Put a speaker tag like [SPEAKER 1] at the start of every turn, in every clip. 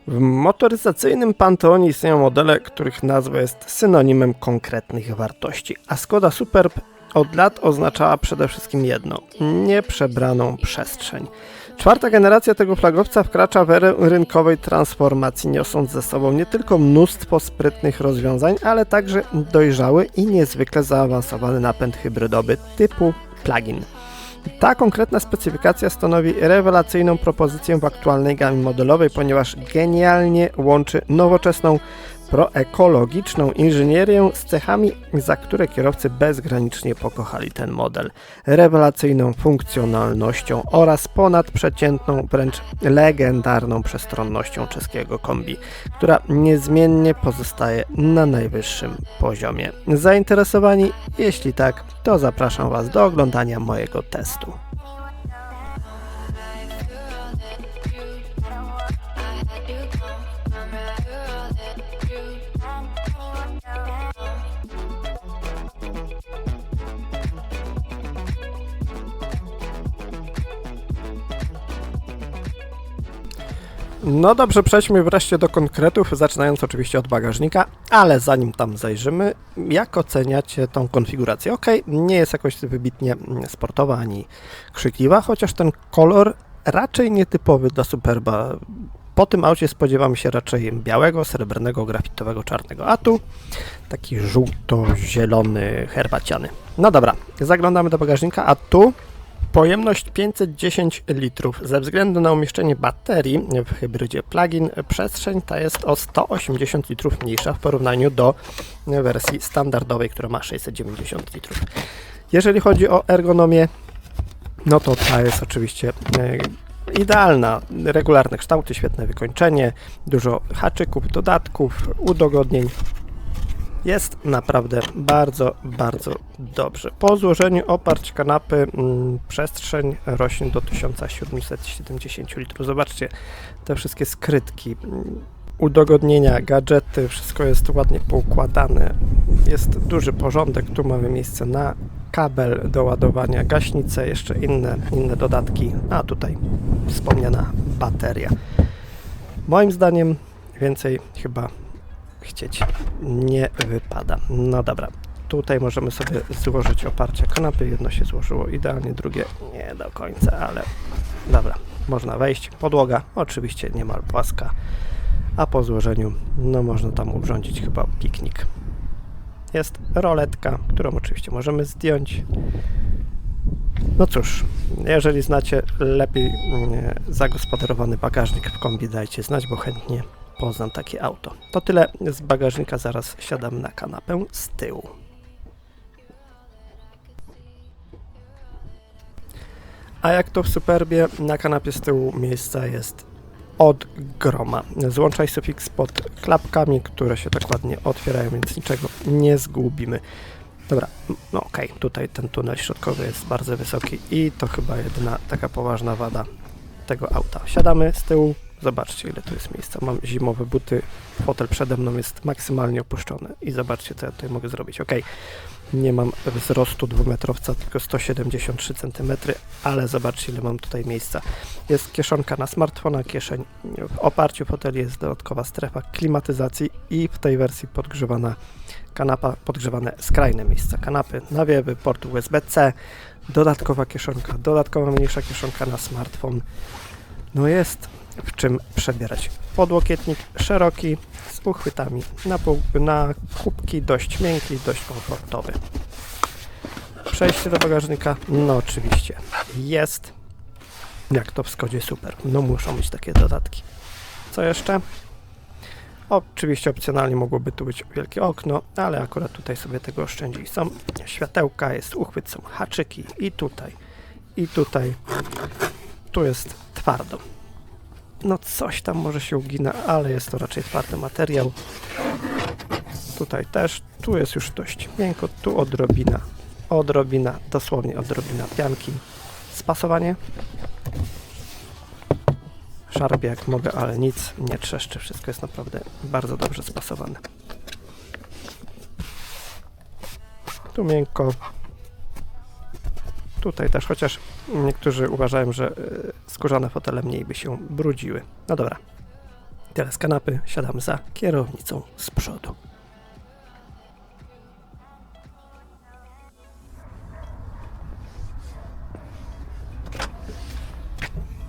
[SPEAKER 1] W motoryzacyjnym panteonie istnieją modele, których nazwa jest synonimem konkretnych wartości, a Skoda Superb od lat oznaczała przede wszystkim jedno – nieprzebraną przestrzeń. Czwarta generacja tego flagowca wkracza w erę rynkowej transformacji, niosąc ze sobą nie tylko mnóstwo sprytnych rozwiązań, ale także dojrzały i niezwykle zaawansowany napęd hybrydowy typu plug-in. Ta konkretna specyfikacja stanowi rewelacyjną propozycję w aktualnej gamie modelowej, ponieważ genialnie łączy nowoczesną, proekologiczną inżynierię z cechami, za które kierowcy bezgranicznie pokochali ten model. Rewelacyjną funkcjonalnością oraz ponadprzeciętną, wręcz legendarną przestronnością czeskiego kombi, która niezmiennie pozostaje na najwyższym poziomie. Zainteresowani? Jeśli tak, to zapraszam Was do oglądania mojego testu. No dobrze, przejdźmy wreszcie do konkretów, zaczynając oczywiście od bagażnika, ale zanim tam zajrzymy, jak oceniacie tą konfigurację? Ok, nie jest jakoś wybitnie sportowa ani krzykliwa, chociaż ten kolor raczej nietypowy dla Superba. Po tym aucie spodziewam się raczej białego, srebrnego, grafitowego, czarnego, a tu taki żółto-zielony, herbaciany. No dobra, zaglądamy do bagażnika, a tu pojemność 510 litrów. Ze względu na umieszczenie baterii w hybrydzie plug-in przestrzeń ta jest o 180 litrów mniejsza w porównaniu do wersji standardowej, która ma 690 litrów. Jeżeli chodzi o ergonomię, no to ta jest oczywiście idealna. Regularne kształty, świetne wykończenie, dużo haczyków, dodatków, udogodnień. Jest naprawdę bardzo, bardzo dobrze. Po złożeniu oparć kanapy przestrzeń rośnie do 1770 litrów. Zobaczcie te wszystkie skrytki, udogodnienia, gadżety, wszystko jest ładnie poukładane. Jest duży porządek, tu mamy miejsce na kabel do ładowania, gaśnicę, jeszcze inne dodatki, a tutaj wspomniana bateria. Moim zdaniem więcej chyba chcieć nie wypada. No dobra, tutaj możemy sobie złożyć oparcie kanapy. Jedno się złożyło idealnie, drugie nie do końca, ale dobra, można wejść. Podłoga oczywiście niemal płaska, a po złożeniu no można tam urządzić chyba piknik. Jest roletka, którą oczywiście możemy zdjąć. No cóż, jeżeli znacie lepiej zagospodarowany bagażnik w kombi, dajcie znać, bo chętnie poznam takie auto. To tyle z bagażnika, zaraz siadam na kanapę z tyłu. A jak to w Superbie, na kanapie z tyłu miejsca jest od groma. Złączaj sufix pod klapkami, które się tak ładnie otwierają, więc niczego nie zgubimy. Dobra, no okej, tutaj ten tunel środkowy jest bardzo wysoki i to chyba jedyna taka poważna wada tego auta. Siadamy z tyłu. Zobaczcie, ile tu jest miejsca. Mam zimowe buty, fotel przede mną jest maksymalnie opuszczony i zobaczcie, co ja tutaj mogę zrobić. Ok, nie mam wzrostu dwumetrowca, tylko 173 cm, ale zobaczcie, ile mam tutaj miejsca. Jest kieszonka na smartfona, kieszeń w oparciu foteli, jest dodatkowa strefa klimatyzacji i w tej wersji podgrzewana kanapa, podgrzewane skrajne miejsca kanapy, nawiewy, port USB-C, dodatkowa kieszonka, dodatkowa mniejsza kieszonka na smartfon. No jest w czym przebierać. Podłokietnik szeroki, z uchwytami na kubki, dość miękki, dość komfortowy. Przejście do bagażnika, no oczywiście jest, jak to w Skodzie Super, no muszą być takie dodatki. Co jeszcze? Oczywiście opcjonalnie mogłoby tu być wielkie okno, ale akurat tutaj sobie tego oszczędzili. Są światełka, jest uchwyt, są haczyki i tutaj, tu jest twardo. No coś tam może się ugina, ale jest to raczej twardy materiał. Tutaj też, tu jest już dość miękko, tu odrobina, dosłownie odrobina pianki. Spasowanie. Szarpię jak mogę, ale nic nie trzeszczy, wszystko jest naprawdę bardzo dobrze spasowane. Tu miękko. Tutaj też, chociaż niektórzy uważają, że skórzane fotele mniej by się brudziły. No dobra, Tyle z kanapy, siadamy za kierownicą z przodu.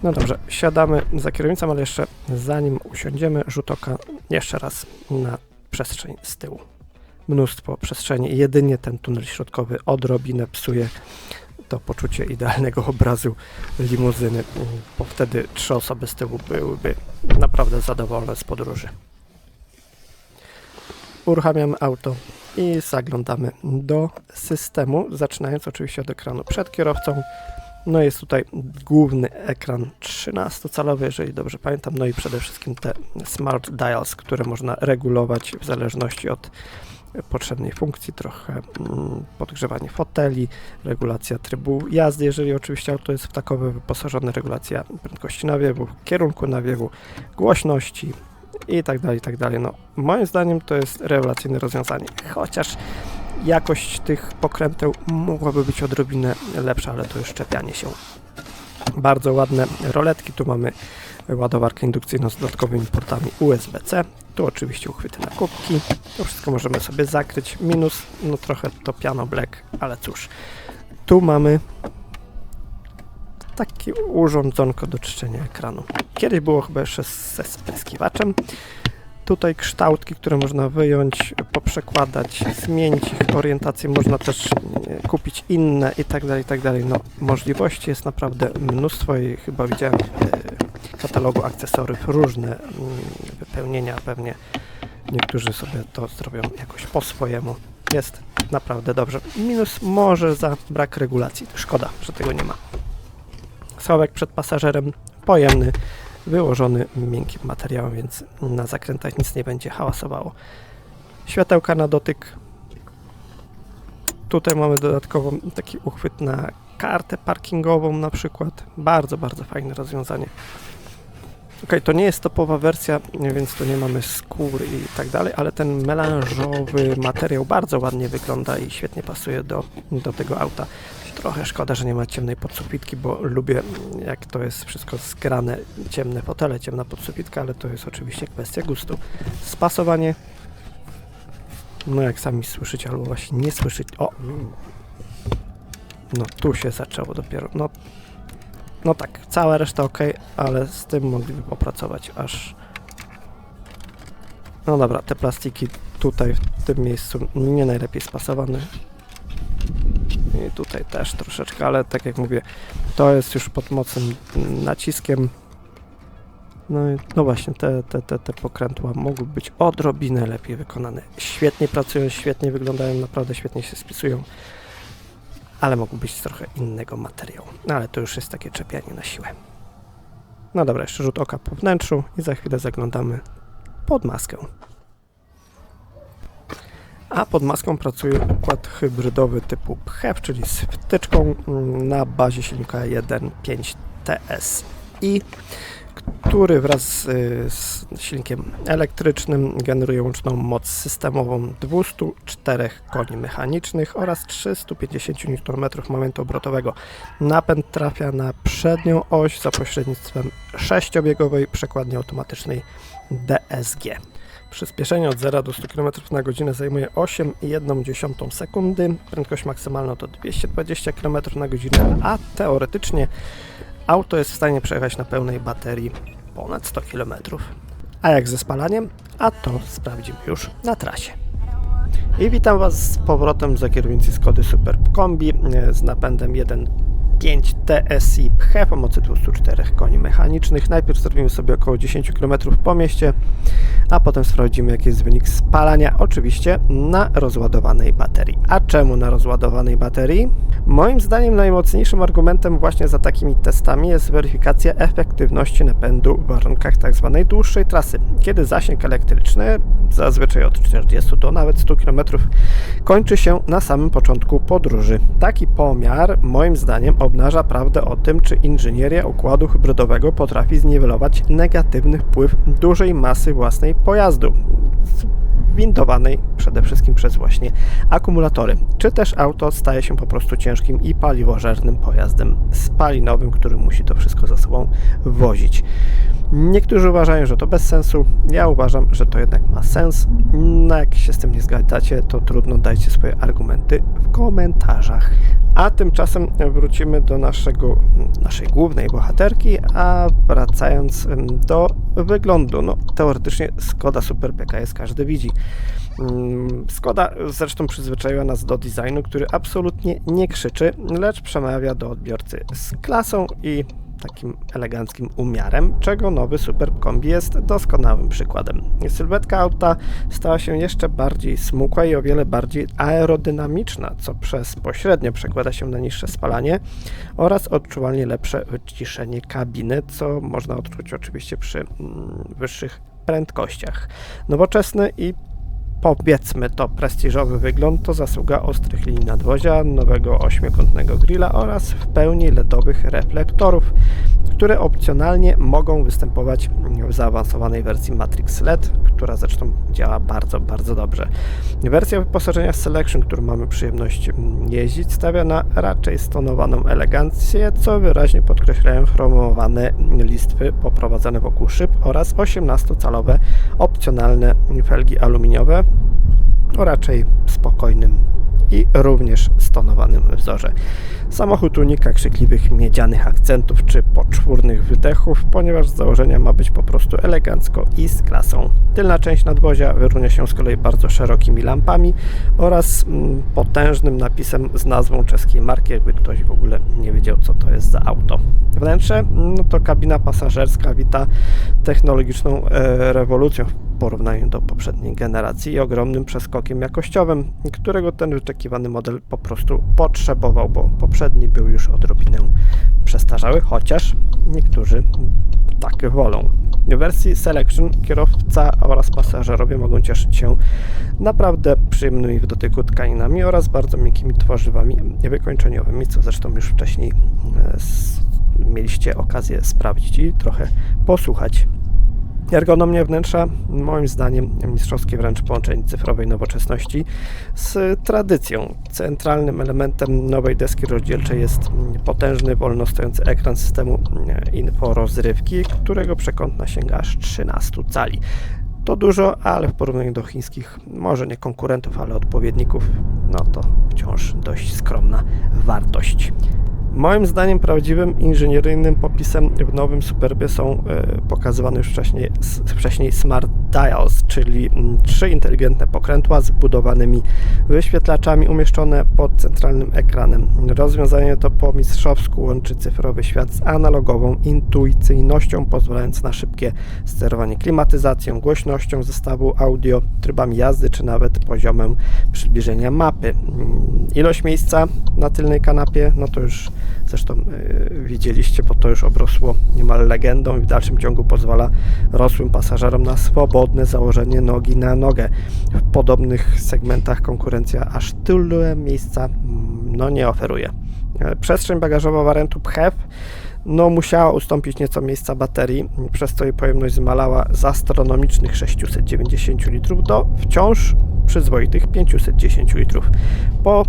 [SPEAKER 1] No dobrze, siadamy za kierownicą, ale jeszcze zanim usiądziemy, rzut oka jeszcze raz na przestrzeń z tyłu. Mnóstwo przestrzeni, jedynie ten tunel środkowy odrobinę psuje to poczucie idealnego obrazu limuzyny, bo wtedy 3 osoby z tyłu byłyby naprawdę zadowolone z podróży. Uruchamiamy auto i zaglądamy do systemu, zaczynając oczywiście od ekranu przed kierowcą. No jest tutaj główny ekran 13-calowy, jeżeli dobrze pamiętam, no i przede wszystkim te smart dials, które można regulować w zależności od potrzebnej funkcji, trochę podgrzewanie foteli, regulacja trybu jazdy, jeżeli oczywiście auto jest w takowe wyposażone, regulacja prędkości nawiewu, kierunku nawiewu, głośności i tak dalej, i tak dalej. No, moim zdaniem to jest rewelacyjne rozwiązanie, chociaż jakość tych pokręteł mogłaby być odrobinę lepsza, ale to już czepianie się. Bardzo ładne roletki, tu mamy ładowarkę indukcyjną z dodatkowymi portami USB-C, tu oczywiście uchwyty na kubki, to wszystko możemy sobie zakryć. Minus, no trochę to piano black, ale cóż. Tu mamy takie urządzonko do czyszczenia ekranu. Kiedyś było chyba jeszcze ze spryskiwaczem. Tutaj kształtki, które można wyjąć, poprzekładać, zmienić ich orientację, można też kupić inne i tak dalej, i tak dalej. No, możliwości jest naprawdę mnóstwo i chyba widziałem w katalogu akcesoriów różne wypełnienia, pewnie niektórzy sobie to zrobią jakoś po swojemu. Jest naprawdę dobrze. Minus może za brak regulacji, szkoda, że tego nie ma. Schowek przed pasażerem, pojemny, wyłożony miękkim materiałem, więc na zakrętach nic nie będzie hałasowało. Światełka na dotyk. Tutaj mamy dodatkowo taki uchwyt na kartę parkingową na przykład. Bardzo, bardzo fajne rozwiązanie. Ok, to nie jest topowa wersja, więc tu nie mamy skór i tak dalej, ale ten melanżowy materiał bardzo ładnie wygląda i świetnie pasuje do tego auta. Trochę szkoda, że nie ma ciemnej podsufitki, bo lubię, jak to jest wszystko zgrane, ciemne fotele, ciemna podsufitka, ale to jest oczywiście kwestia gustu. Spasowanie, no jak sami słyszycie, albo właśnie nie słyszycie, o! No tu się zaczęło dopiero, no tak, cała reszta ok, ale z tym mogliby popracować aż... No dobra, te plastiki tutaj w tym miejscu nie najlepiej spasowane. I tutaj też troszeczkę, ale tak jak mówię, to jest już pod mocnym naciskiem. No i no właśnie, te pokrętła mogły być odrobinę lepiej wykonane. Świetnie pracują, świetnie wyglądają, naprawdę świetnie się spisują, ale mogą być z trochę innego materiału. No ale to już jest takie czepianie na siłę. No dobra, jeszcze rzut oka po wnętrzu i za chwilę zaglądamy pod maskę. A pod maską pracuje układ hybrydowy typu PHEV, czyli z wtyczką na bazie silnika 1.5 TSI, który wraz z silnikiem elektrycznym generuje łączną moc systemową 204 koni mechanicznych oraz 350 Nm momentu obrotowego. Napęd trafia na przednią oś za pośrednictwem 6-biegowej przekładni automatycznej DSG. Przyspieszenie od 0 do 100 km na godzinę zajmuje 8,1 sekundy, prędkość maksymalna to 220 km na godzinę, a teoretycznie auto jest w stanie przejechać na pełnej baterii ponad 100 km. A jak ze spalaniem? A to sprawdzimy już na trasie. I witam Was z powrotem za kierownicy Skody Superb Kombi z napędem 1.5 TSI PHEV o mocy 204 koni mechanicznych. Najpierw zrobimy sobie około 10 km po mieście, a potem sprawdzimy, jaki jest wynik spalania, oczywiście na rozładowanej baterii. A czemu na rozładowanej baterii? Moim zdaniem najmocniejszym argumentem właśnie za takimi testami jest weryfikacja efektywności napędu w warunkach tzw. dłuższej trasy, kiedy zasięg elektryczny, zazwyczaj od 40 do nawet 100 km, kończy się na samym początku podróży. Taki pomiar moim zdaniem obnaża prawdę o tym, czy inżynieria układu hybrydowego potrafi zniwelować negatywny wpływ dużej masy własnej pojazdu, windowanej przede wszystkim przez właśnie akumulatory. Czy też auto staje się po prostu ciężkim i paliwożernym pojazdem spalinowym, który musi to wszystko za sobą wozić. Niektórzy uważają, że to bez sensu, ja uważam, że to jednak ma sens. No jak się z tym nie zgadzacie, to trudno, dajcie swoje argumenty w komentarzach. A tymczasem wrócimy do naszej głównej bohaterki, a wracając do wyglądu, no teoretycznie Skoda Superb jest, każdy widzi. Skoda zresztą przyzwyczaiła nas do designu, który absolutnie nie krzyczy, lecz przemawia do odbiorcy z klasą i takim eleganckim umiarem, czego nowy Superb Kombi jest doskonałym przykładem. Sylwetka auta stała się jeszcze bardziej smukła i o wiele bardziej aerodynamiczna, co pośrednio przekłada się na niższe spalanie oraz odczuwalnie lepsze wyciszenie kabiny, co można odczuć oczywiście przy wyższych prędkościach. Nowoczesny i powiedzmy to prestiżowy wygląd to zasługa ostrych linii nadwozia, nowego ośmiokątnego grilla oraz w pełni LEDowych reflektorów, które opcjonalnie mogą występować w zaawansowanej wersji Matrix LED, która zresztą działa bardzo, bardzo dobrze. Wersja wyposażenia Selection, którą mamy przyjemność jeździć, stawia na raczej stonowaną elegancję, co wyraźnie podkreślają chromowane listwy poprowadzone wokół szyb oraz 18-calowe opcjonalne felgi aluminiowe o raczej spokojnym i również stonowanym wzorze. Samochód unika krzykliwych miedzianych akcentów czy poczwórnych wydechów, ponieważ z założenia ma być po prostu elegancko i z klasą. Tylna część nadwozia wyróżnia się z kolei bardzo szerokimi lampami oraz potężnym napisem z nazwą czeskiej marki, jakby ktoś w ogóle nie wiedział, co to jest za auto. Wnętrze to kabina pasażerska wita technologiczną rewolucją w porównaniu do poprzedniej generacji i ogromnym przeskokiem jakościowym, którego ten wyczekiwany model po prostu potrzebował, bo poprzedni był już odrobinę przestarzały, chociaż niektórzy tak wolą. W wersji Selection kierowca oraz pasażerowie mogą cieszyć się naprawdę przyjemnymi w dotyku tkaninami oraz bardzo miękkimi tworzywami wykończeniowymi, co zresztą już wcześniej mieliście okazję sprawdzić i trochę posłuchać. Ergonomia wnętrza, moim zdaniem, mistrzowskie wręcz połączenie cyfrowej nowoczesności z tradycją. Centralnym elementem nowej deski rozdzielczej jest potężny, wolno stojący ekran systemu inforozrywki, którego przekątna sięga aż 13 cali. To dużo, ale w porównaniu do chińskich, może nie konkurentów, ale odpowiedników, no to wciąż dość skromna wartość. Moim zdaniem prawdziwym inżynieryjnym popisem w nowym Superbie są pokazywane już wcześniej Smart Dials, czyli 3 inteligentne pokrętła z wbudowanymi wyświetlaczami umieszczone pod centralnym ekranem. Rozwiązanie to po mistrzowsku łączy cyfrowy świat z analogową intuicyjnością, pozwalając na szybkie sterowanie klimatyzacją, głośnością zestawu audio, trybami jazdy, czy nawet poziomem przybliżenia mapy. Ilość miejsca na tylnej kanapie, no to już zresztą widzieliście, bo to już obrosło niemal legendą i w dalszym ciągu pozwala rosłym pasażerom na swobodne założenie nogi na nogę. W podobnych segmentach konkurencja aż tyle miejsca nie oferuje. Przestrzeń bagażowa wariantu PHEV musiała ustąpić nieco miejsca baterii, przez co jej pojemność zmalała z astronomicznych 690 litrów do wciąż przyzwoitych 510 litrów. Po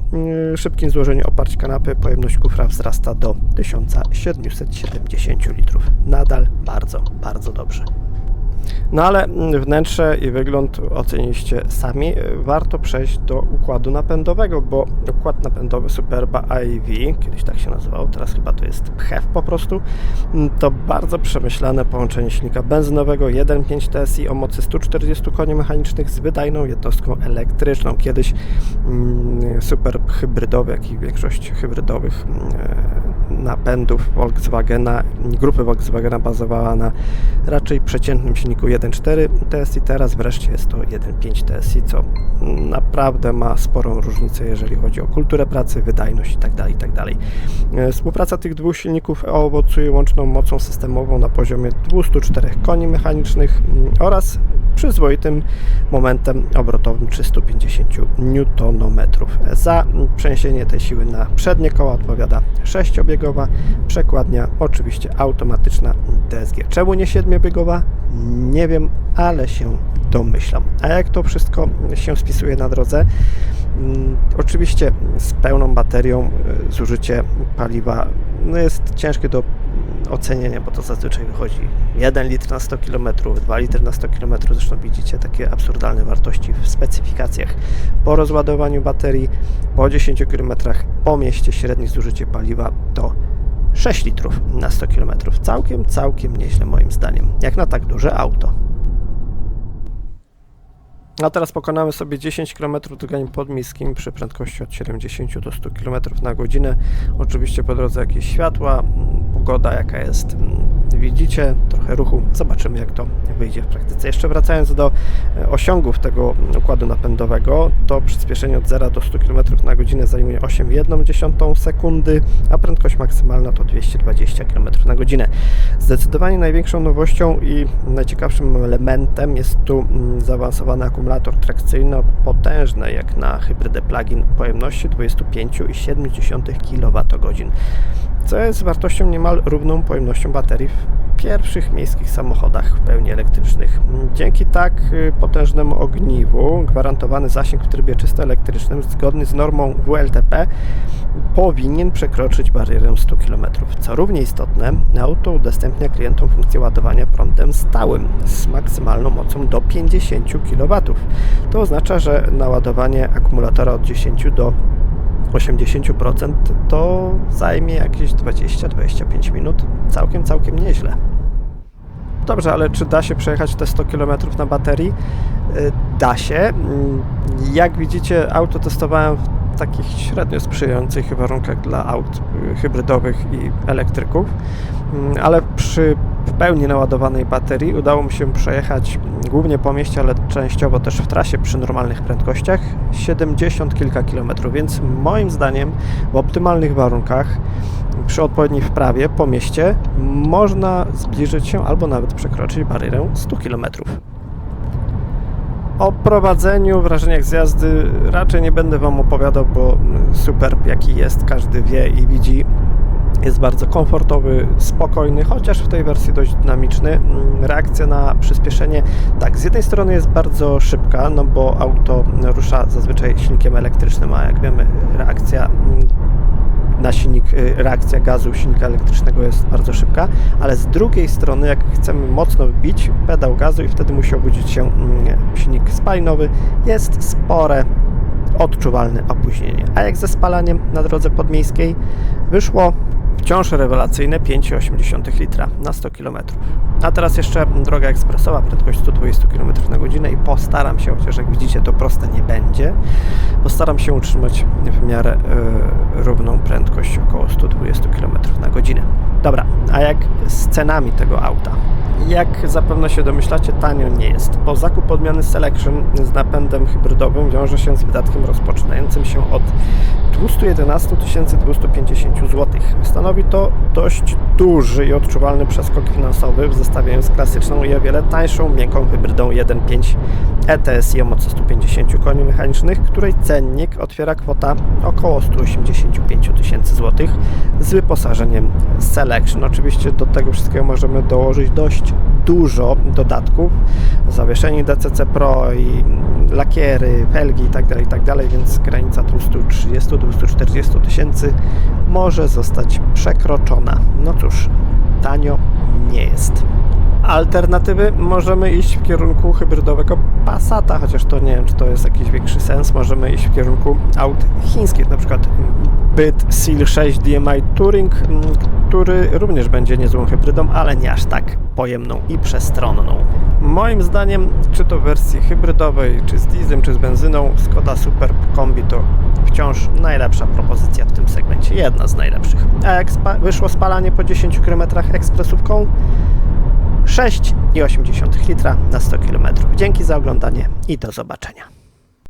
[SPEAKER 1] szybkim złożeniu oparć kanapy pojemność kufra wzrasta do 1770 litrów. Nadal bardzo, bardzo dobrze. No ale wnętrze i wygląd oceniliście sami. Warto przejść do układu napędowego, bo układ napędowy Superba i-V, kiedyś tak się nazywał, teraz chyba to jest PHEV po prostu, to bardzo przemyślane połączenie silnika benzynowego 1.5 TSI o mocy 140 koni mechanicznych z wydajną jednostką elektryczną. Kiedyś Superb hybrydowy, jak i większość hybrydowych napędów Volkswagena, grupy Volkswagena bazowała na raczej przeciętnym silniku 1.4 TSI, teraz wreszcie jest to 1.5 TSI, co naprawdę ma sporą różnicę, jeżeli chodzi o kulturę pracy, wydajność itd. Współpraca tych dwóch silników owocuje łączną mocą systemową na poziomie 204 koni mechanicznych oraz przyzwoitym momentem obrotowym 350 Nm. Za przeniesienie tej siły na przednie koła odpowiada 6-biegowa przekładnia, oczywiście automatyczna DSG. Czemu nie 7-biegowa? Nie wiem, ale się domyślam. A jak to wszystko się spisuje na drodze? Oczywiście z pełną baterią zużycie paliwa jest ciężkie do ocenienia, bo to zazwyczaj wychodzi 1 litr na 100 km, 2 litry na 100 km, zresztą widzicie takie absurdalne wartości w specyfikacjach. Po rozładowaniu baterii, po 10 km po mieście średnie zużycie paliwa to 6 litrów na 100 km. Całkiem nieźle moim zdaniem, jak na tak duże auto. A teraz pokonamy sobie 10 km drogami podmiejskimi przy prędkości od 70 do 100 km na godzinę. Oczywiście po drodze jakieś światła, pogoda jaka jest, widzicie, trochę ruchu. Zobaczymy, jak to wyjdzie w praktyce. Jeszcze wracając do osiągów tego układu napędowego, to przyspieszenie od 0 do 100 km na godzinę zajmuje 8,1 sekundy, a prędkość maksymalna to 220 km na godzinę. Zdecydowanie największą nowością i najciekawszym elementem jest tu zaawansowany akumulator trakcyjny o potężnej jak na hybrydę plug-in pojemności 25,7 kWh, co jest wartością niemal równą pojemnością baterii w pierwszych miejskich samochodach w pełni elektrycznych. Dzięki tak potężnemu ogniwu gwarantowany zasięg w trybie czysto elektrycznym zgodnie z normą WLTP powinien przekroczyć barierę 100 km. Co równie istotne, auto udostępnia klientom funkcję ładowania prądem stałym z maksymalną mocą do 50 kW. To oznacza, że naładowanie akumulatora od 10 do 80% to zajmie jakieś 20-25 minut. Całkiem nieźle. Dobrze, ale czy da się przejechać te 100 km na baterii? Da się. Jak widzicie, auto testowałem w takich średnio sprzyjających warunkach dla aut hybrydowych i elektryków, ale przy w pełni naładowanej baterii udało mi się przejechać głównie po mieście, ale częściowo też w trasie przy normalnych prędkościach 70 kilka kilometrów, więc moim zdaniem w optymalnych warunkach przy odpowiedniej wprawie po mieście można zbliżyć się albo nawet przekroczyć barierę 100 km. O prowadzeniu, wrażeniach z jazdy raczej nie będę Wam opowiadał, bo Superb jaki jest, każdy wie i widzi. Jest bardzo komfortowy, spokojny, chociaż w tej wersji dość dynamiczny. Reakcja na przyspieszenie, tak, z jednej strony jest bardzo szybka, no bo auto rusza zazwyczaj silnikiem elektrycznym, a jak wiemy reakcja na silnik, reakcja gazu silnika elektrycznego jest bardzo szybka, ale z drugiej strony, jak chcemy mocno wbić pedał gazu i wtedy musi obudzić się silnik spalinowy, jest spore, odczuwalne opóźnienie. A jak ze spalaniem na drodze podmiejskiej wyszło wciąż rewelacyjne 5,8 litra na 100 km. A teraz jeszcze droga ekspresowa, prędkość 120 km na godzinę i postaram się, chociaż jak widzicie to proste nie będzie, postaram się utrzymać w miarę równą prędkość około 120 km na godzinę. Dobra, a jak z cenami tego auta? Jak zapewne się domyślacie, tanio nie jest, bo zakup odmiany Selection z napędem hybrydowym wiąże się z wydatkiem rozpoczynającym się od 211 250 zł. Stanowi to dość duży i odczuwalny przeskok finansowy w zestawieniu z klasyczną i o wiele tańszą miękką hybrydą 1.5 ETSI o mocy 150 koni mechanicznych, której cennik otwiera kwota około 185 000 zł z wyposażeniem Selection. Oczywiście do tego wszystkiego możemy dołożyć dość dużo dodatków, zawieszenie DCC Pro i lakiery, felgi itd., więc granica 230-240 tysięcy może zostać przekroczona. No cóż, tanio nie jest. Alternatywy możemy iść w kierunku hybrydowego Passata, chociaż to nie wiem, czy to jest jakiś większy sens. Możemy iść w kierunku aut chińskich, na przykład Byt Seal 6 DMI Touring, który również będzie niezłą hybrydą, ale nie aż tak pojemną i przestronną. Moim zdaniem, czy to w wersji hybrydowej, czy z dieslem, czy z benzyną, Skoda Superb Kombi to wciąż najlepsza propozycja w tym segmencie, jedna z najlepszych. A jak wyszło spalanie po 10 km ekspresówką? 6,8 litra na 100 km. Dzięki za oglądanie i do zobaczenia.